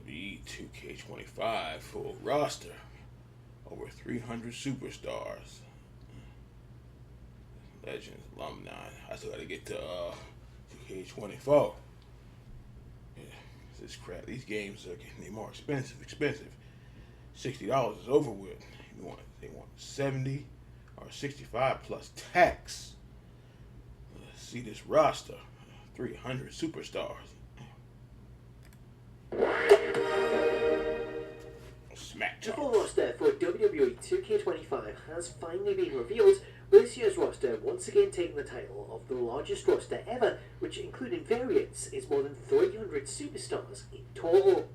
WWE 2K25 full roster. Over 300 superstars. Legends, alumni. I still got to get to 2K24. Yeah, this crap. These games are getting more expensive. $60 is over with. They want 70 or 65 plus tax. Let's see this roster. 300 superstars. Smack The talk. full roster for WWE 2K25 has finally been revealed, with this year's roster once again taking the title of the largest roster ever, which, including variants, is more than 300 superstars in total.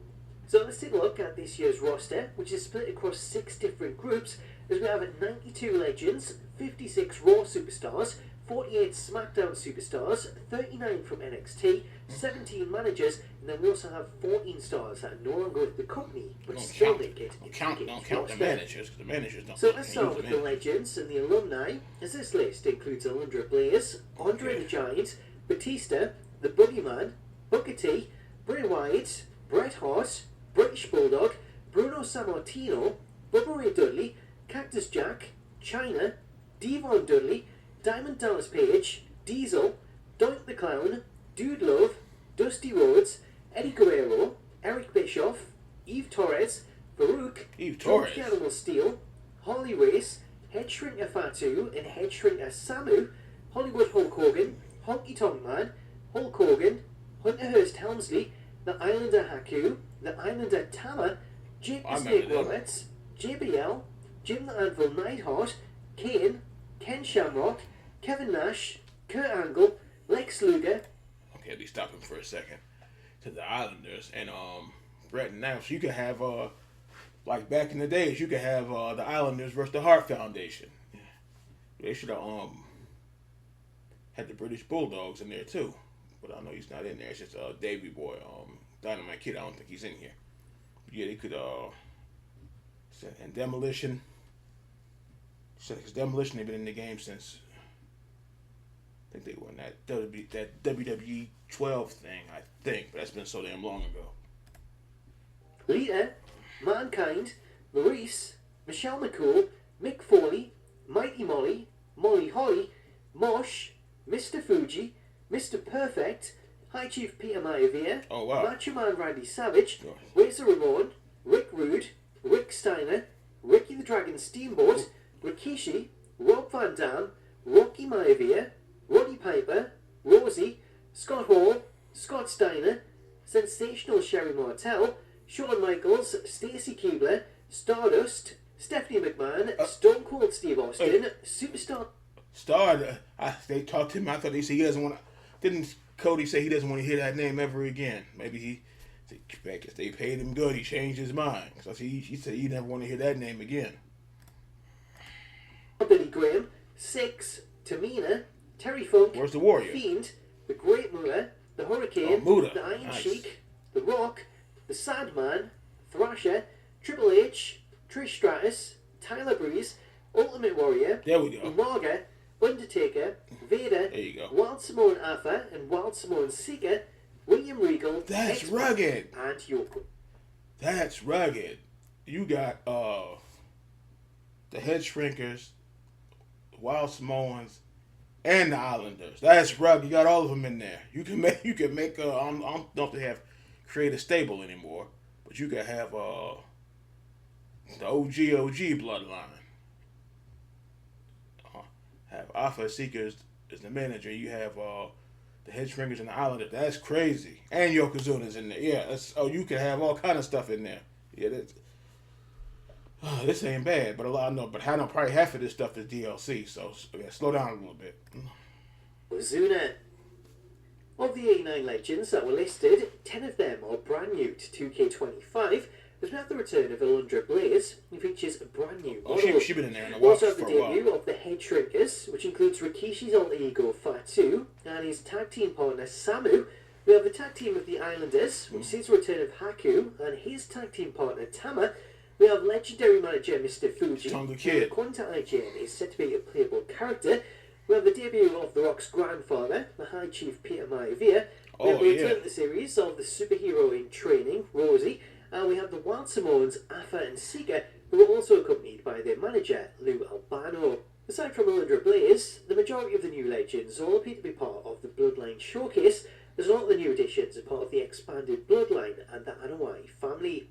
So let's take a look at this year's roster, which is split across 6 different groups, as we have 92 Legends, 56 Raw superstars, 48 SmackDown superstars, 39 from NXT, 17 managers, and then we also have 14 stars that are no longer with the company, but still make it. Don't count the managers, because the managers don't. So let's start with the Legends and the Alumni, as this list includes Alundra Blaze, Andre the Giant, Batista, the Boogeyman, Booker T, Bray Wyatt, Bret Hart, British Bulldog, Bruno Sammartino, Bubba Ray Dudley, Cactus Jack, Chyna, Devon Dudley, Diamond Dallas Page, Diesel, Doink the Clown, Dude Love, Dusty Rhodes, Eddie Guerrero, Eric Bischoff, Eve Torres, Farouk, George the Animal Steel, Harley Race, Head Shrinker Fatu and Head Shrinker Samu, Hollywood Hulk Hogan, Honky Tonk Man, Hulk Hogan, Hunter Hearst Helmsley, the Islander Haku, the Islander Tama, Jake the Snake Roberts, JBL, Jim the Anvil Neidhart, Kane, Ken Shamrock, Kevin Nash, Kurt Angle, Lex Luger. Okay, be stopping for a second. To the Islanders and Brett and Nash, you could have like back in the days, you could have the Islanders versus the Hart Foundation. Yeah. They should have had the British Bulldogs in there too, but I know he's not in there. It's just Davey Boy, Dynamite Kid. I don't think he's in here. But yeah, they could and Demolition. Because Demolition, they've been in the game since I think they won that WWE 12 thing, I think, but that's been so damn long ago. Lita, Mankind, Maurice, Michelle McCool, Mick Foley, Mighty Molly, Molly Holly, Mosh, Mr. Fuji, Mr. Perfect, High Chief Peter Maivia, Macho Man Randy Savage, Razor Ramon, Rick Rude, Rick Steiner, Ricky the Dragon Steamboat, Rikishi, Rob Van Dam, Rocky Maivia, Roddy Piper, Rosie, Scott Hall, Scott Steiner, Sensational Sherry Martel, Shawn Michaels, Stacy Keibler, Stardust, Stephanie McMahon, Stone Cold Steve Austin, Superstar. They talked to him. I thought they said he doesn't want to. Didn't Cody say he doesn't want to hear that name ever again? Maybe if they paid him good, he changed his mind. So he said he never want to hear that name again. Billy Graham, Six, Tamina, Terry Funk, Where's the Warrior? Fiend, the Great Muta, the Hurricane, the Iron Sheik, the Rock, the Sandman, Thrasher, Triple H, Trish Stratus, Tyler Breeze, Ultimate Warrior, there we go. Umaga, Undertaker, Vader, there you go. Wild Samoan Alpha and Wild Samoan Seeker, William Regal, that's rugged, and Yoko. That's rugged. You got the Head Shrinkers, Wild Samoans, and the Islanders. That's rugged. You got all of them in there. You can make. I don't have to have create a stable anymore, but you can have the OG bloodline. Have Alpha Seekers as the manager. You have the Head Shrinkers and the Islanders. That's crazy. And Yokozuna's in there. Yeah. You can have all kind of stuff in there. Yeah. This ain't bad, but I know probably half of this stuff is DLC, so slow down a little bit. Ozuna. Of the 89 legends that were listed, 10 of them are brand new to 2K25, as we have the return of Alundra Blaze, who features a brand new model. She's been in there in a We while. also have the debut of the Head Shrinkers, which includes Rikishi's alter ego Fatu and his tag team partner Samu. We have the tag team of the Islanders, which sees the return of Haku and his tag team partner Tama. We have legendary manager Mr. Fuji, Tonga Kid. According to IGN, is said to be a playable character. We have the debut of The Rock's grandfather, the High Chief Peter Maivia. We have the return of the series of the superhero in training, Rosie, we have the Wild Samoans, Afa and Sika, who are also accompanied by their manager, Lou Albano. Aside from Alundra Blaze, the majority of the new legends all appear to be part of the Bloodline Showcase, as a lot of the new additions are part of the expanded Bloodline and the Anoa'i family.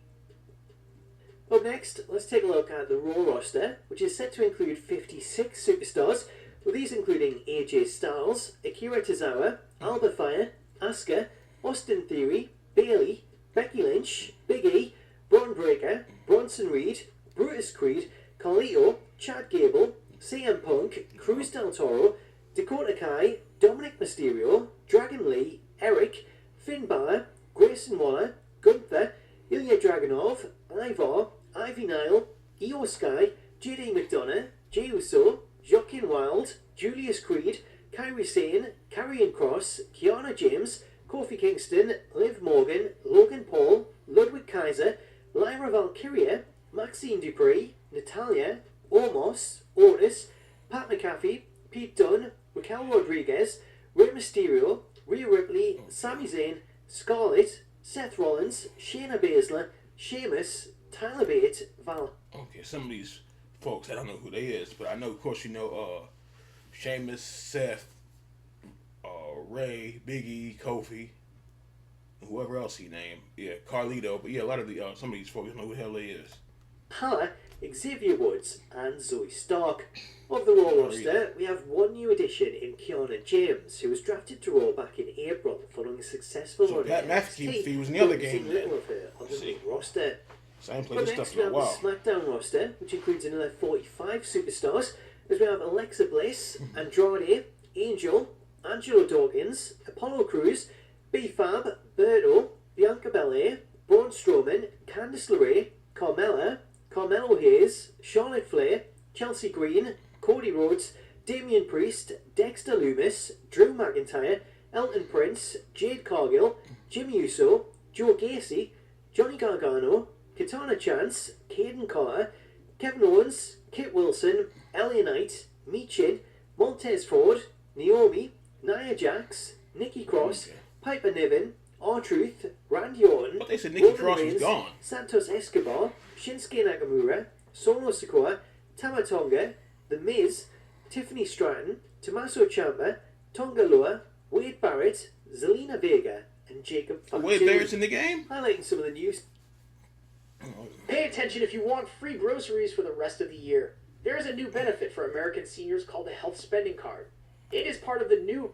Up next, let's take a look at the Raw roster, which is set to include 56 superstars, with these including AJ Styles, Akira Tozawa, Alba Fire, Asuka, Austin Theory, Bayley, Becky Lynch, Big E, Braun Breaker, Bronson Reed, Brutus Creed, Carlito, Chad Gable, CM Punk, Cruz Del Toro, Dakota Kai, Dominic Mysterio, Dragon Lee, Eric, Finn Balor, Grayson Waller, Gunther, Ilya Dragunov, Ivar, Ivy Nile, Io Sky, JD McDonough, Jey Uso, Joaquin Wilde, Julius Creed, Kairi Sane, Karrion Kross, Kiana James, Kofi Kingston, Liv Morgan, Logan Paul, Ludwig Kaiser, Lyra Valkyria, Maxine Dupree, Natalia, Omos, Otis, Pat McAfee, Pete Dunne, Raquel Rodriguez, Rey Mysterio, Rhea Ripley, Sami Zayn, Scarlett, Seth Rollins, Shayna Baszler, Sheamus, Tyler Bate, Val. Okay, some of these folks, I don't know who they is, but I know, of course, you know, Sheamus, Seth, Ray, Biggie, Kofi, whoever else he named. Yeah, Carlito. But yeah, a lot of the some of these folks don't know who the hell they is. Balor, Xavier Woods, and Zoe Stark. Of the Raw roster, we have one new addition in Kiana James, who was drafted to Raw back in April following a successful So run Pat at McAfee was in the other but we've game seen then. little of her on the main roster. So I ain't played But this next stuff we in a have while. the SmackDown roster, which includes another 45 superstars, as we have Alexa Bliss, Andrade, Angel, Angelo Dawkins, Apollo Crews, B-Fab, Berto, Bianca Belair, Braun Strowman, Candice LeRae, Carmella, Carmelo Hayes, Charlotte Flair, Chelsea Green, Cody Rhodes, Damian Priest, Dexter Lumis, Drew McIntyre, Elton Prince, Jade Cargill, Jimmy Uso, Joe Gacy, Johnny Gargano, Katana Chance, Caden Carter, Kevin Owens, Kit Wilson, Ellie Knight, Michin, Montez Ford, Naomi, Nia Jax, Nikki Cross, Piper Niven, R-Truth, Randy Orton, But they said Nikki Roman Cross was Reigns, gone. Santos Escobar, Shinsuke Nakamura, Sono Sikoa, Tama Tonga, The Miz, Tiffany Stratton, Tommaso Ciampa, Tonga Loa, Wade Barrett, Zelina Vega, and Jacob Fatu. Wade Barrett's in the game? Highlighting some of the news. Pay attention if you want free groceries for the rest of the year. There is a new benefit for American seniors called the Health Spending Card. It is part of the new...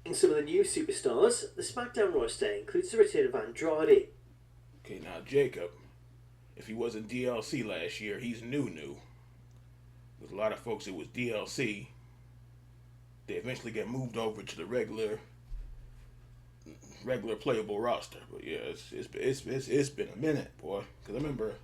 In some of the new superstars, the SmackDown roster includes the return of Andrade. Okay, now Jacob, if he wasn't DLC last year, he's new. With a lot of folks, it was DLC. They eventually get moved over to the regular playable roster. But yeah, it's been a minute, boy. Because I remember,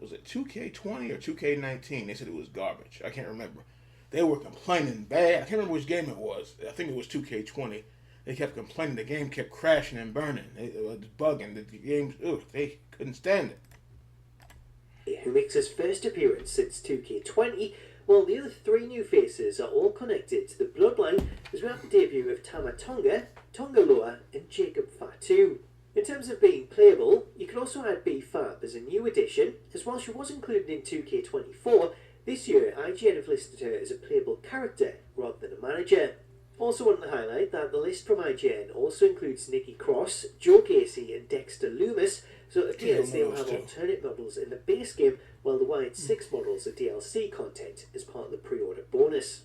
was it 2K20 or 2K19? They said it was garbage. I can't remember. They were complaining bad. I can't remember which game it was. I think it was 2K20. They kept complaining. The game kept crashing and burning. It was bugging. The games, they couldn't stand it. Who makes his first appearance since 2K20, while the other three new faces are all connected to the Bloodline, as we have the debut of Tama Tonga, Tonga Loa, and Jacob Fatu. In terms of being playable, you can also add B-Fab as a new addition, as while she was included in 2K24, this year IGN have listed her as a playable character rather than a manager. Also want to highlight that the list from IGN also includes Nikki Cross, Joe Gacy, and Dexter Lumis, so it appears they'll have alternate models in the base game, while the Wired 6 models are DLC content as part of the pre-order bonus.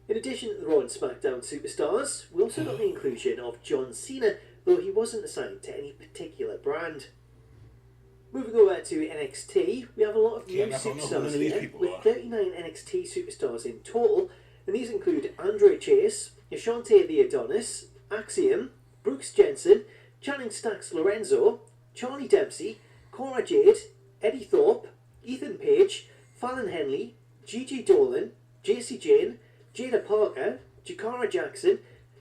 In addition to the Raw and SmackDown superstars, we also got the inclusion of John Cena, though he wasn't assigned to any particular brand. Moving over to NXT, we have a lot of new superstars here, with 39 NXT superstars in total, and these include Andre Chase, Ashante the Adonis, Axiom, Brooks Jensen, Channing Stacks Lorenzo, Charlie Dempsey, Cora Jade, Eddie Thorpe, Ethan Page, Fallon Henley, Gigi Dolan, JC Jane, Jada Parker, Jakara Jackson,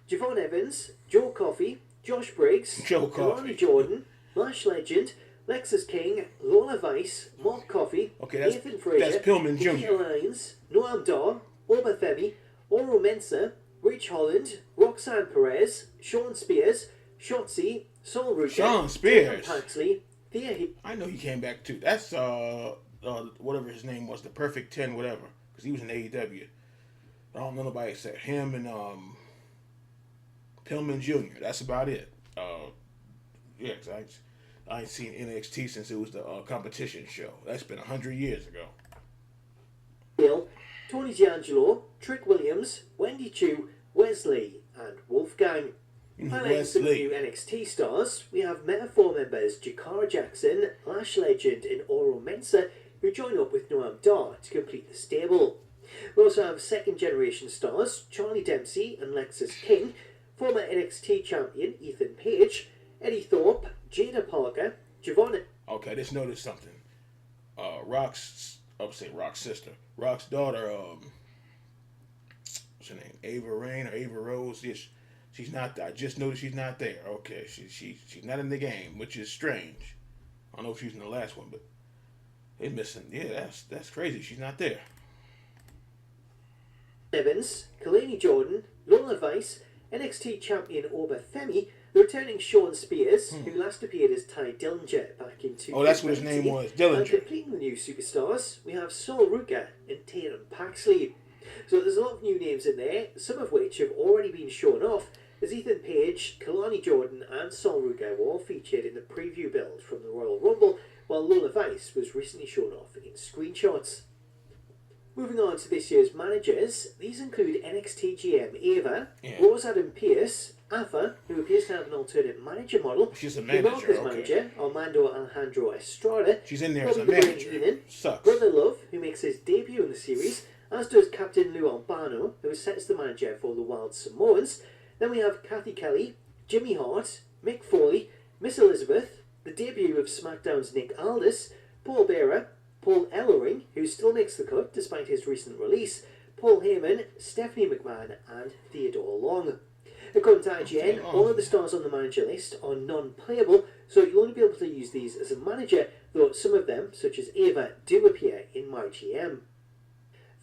Javon Evans, Joe Coffey, Josh Briggs, Ronnie Jordan, Lash Legend, Lexus King, Lola Vice, Mark Coffey, Nathan Frazier, Nikki Alliance, Noam Dar, Oba Femi, Oro Mensah, Rich Holland, Roxanne Perez, Sean Spears, Shotzi, Sol Ruka, Paxley, There he I know he came back too. That's whatever his name was, the Perfect 10, whatever, because he was in AEW. I don't know nobody except him and Pillman Jr. That's about it. Yeah, 'cause I ain't seen NXT since it was the competition show. That's been 100 years ago. Bill, Tony D'Angelo, Trick Williams, Wendy Chu, Wesley, and Wolfgang. Highlighting some Wesley. new NXT stars, we have Metaphor members Jakara Jackson, Lash Legend, and Oro Mensah, who join up with Noam Dar to complete the stable. We also have second generation stars Charlie Dempsey and Lexus King, former NXT champion Ethan Page, Eddie Thorpe, Jada Parker, Giovanna. Okay, just noticed something. Rock's sister. Rock's daughter, what's her name? Ava Rain or Ava Rose? Yes, she's not. I just noticed she's not there. Okay, she's not in the game, which is strange. I don't know if she was in the last one, but they're missing. Yeah, that's crazy. She's not there. Evans, Kalani Jordan, Lola Vice, NXT champion Oba Femi, the returning Sean Spears, who last appeared as Ty Dillinger back in 2019. Oh, that's what his name was, And Dillinger. completing the new superstars, we have Sol Ruka and Tatum Paxley. So there's a lot of new names in there, some of which have already been shown off, as Ethan Page, Kalani Jordan and Sol Ruka were all featured in the preview build from the Royal Rumble, while Lola Vice was recently shown off in screenshots. Moving on to this year's managers, these include NXT GM Ava, Rose Adam Pierce, Afa, who appears to have an alternate manager model, She's a the manager, Marcus okay. manager, Armando Alejandro Estrada, She's in there as a Bobby Green manager. Heenan, Sucks. Brother Love, who makes his debut in the series, as does Captain Lou Albano, who is set as the manager for the Wild Samoans. Then we have Kathy Kelly, Jimmy Hart, Mick Foley, Miss Elizabeth, the debut of SmackDown's Nick Aldis, Paul Bearer, Paul Ellering, who still makes the cut despite his recent release, Paul Heyman, Stephanie McMahon, and Theodore Long. According to IGN, all of the stars on the manager list are non-playable, so you'll only be able to use these as a manager, though some of them, such as Ava, do appear in MyGM.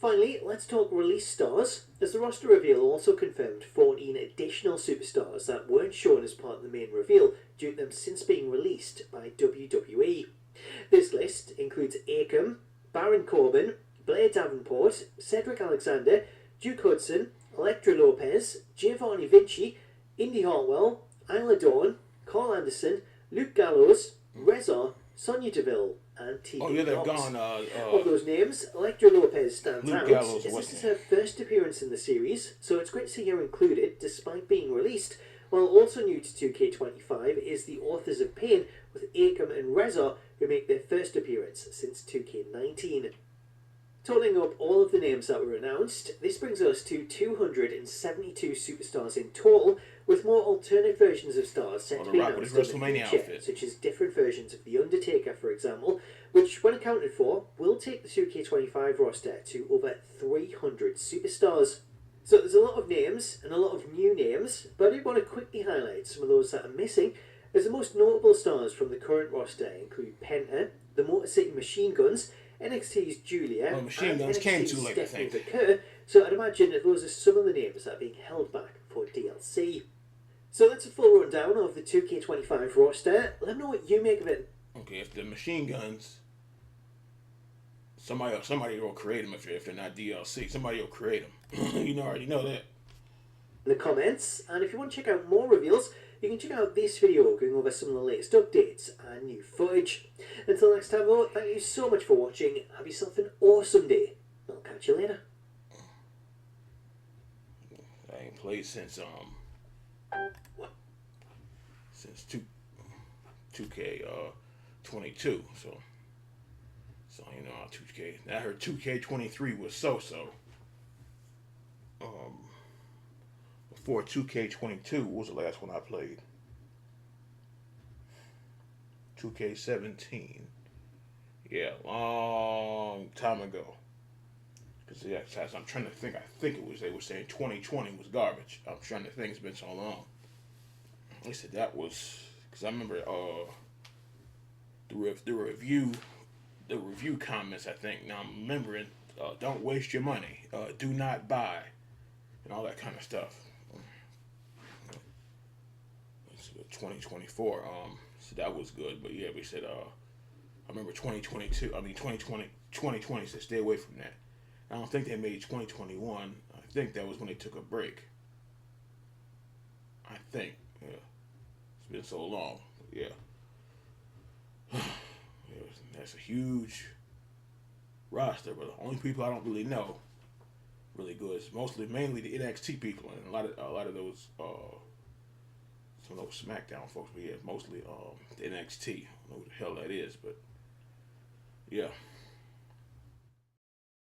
Finally, let's talk release stars, as the roster reveal also confirmed 14 additional superstars that weren't shown as part of the main reveal due to them since being released by WWE. This list includes Akam, Baron Corbin, Blair Davenport, Cedric Alexander, Duke Hudson, Elektra Lopez, Giovanni Vinci, Indy Hartwell, Isla Dawn, Carl Anderson, Luke Gallows, Reza, Sonya Deville, and Tegan Oh yeah, they're Knox. gone. Of those names, Elektra Lopez stands Luke out, Gallows as this wasn't is her first appearance in the series, so it's great to see her included despite being released. While also new to 2K25 is the Authors of Pain with Akam and Reza, who make their first appearance since 2K19. Totaling up all of the names that were announced, this brings us to 272 superstars in total, with more alternate versions of stars set to be Rock with announced his in the WrestleMania future, outfit. such as different versions of The Undertaker, for example, which, when accounted for, will take the 2K25 roster to over 300 superstars. So there's a lot of names, and a lot of new names, but I did want to quickly highlight some of those that are missing, as the most notable stars from the current roster include Penta, the Motor City Machine Guns, NXT's Julia, Well, Machine and Guns came NXT's too late, I Stephanie think. Vaquer, so I'd imagine that those are some of the names that are being held back for DLC. So that's a full rundown of the 2K25 roster. Let me know what you make of it Okay, if the Machine Guns, somebody will create them if they're not DLC. Somebody will create them. You already know that. in the comments, and if you want to check out more reveals, you can check out this video going over some of the latest updates and new footage. Until next time though, thank you so much for watching, have yourself an awesome day, I'll catch you later. I ain't played since 2K 22, so you know 2K. I heard 2K23 was so. Before 2K22 was the last one I played. 2K17. Yeah, long time ago. Because yeah, I'm trying to think. I think it was they were saying 2020 was garbage. I'm trying to think. It's been so long. They said that was because I remember the review comments. I think now I'm remembering. Don't waste your money. Do not buy, and all that kind of stuff. 2024. So that was good. But yeah, we said I remember 2022. I mean 2020 said stay away from that. I don't think they made 2021. I think that was when they took a break. I think. Yeah. It's been so long. But yeah. That's a huge roster, but the only people I don't really know really good is mainly the NXT people, and a lot of those some of those SmackDown folks, but yeah, mostly the NXT. I don't know who the hell that is, but yeah.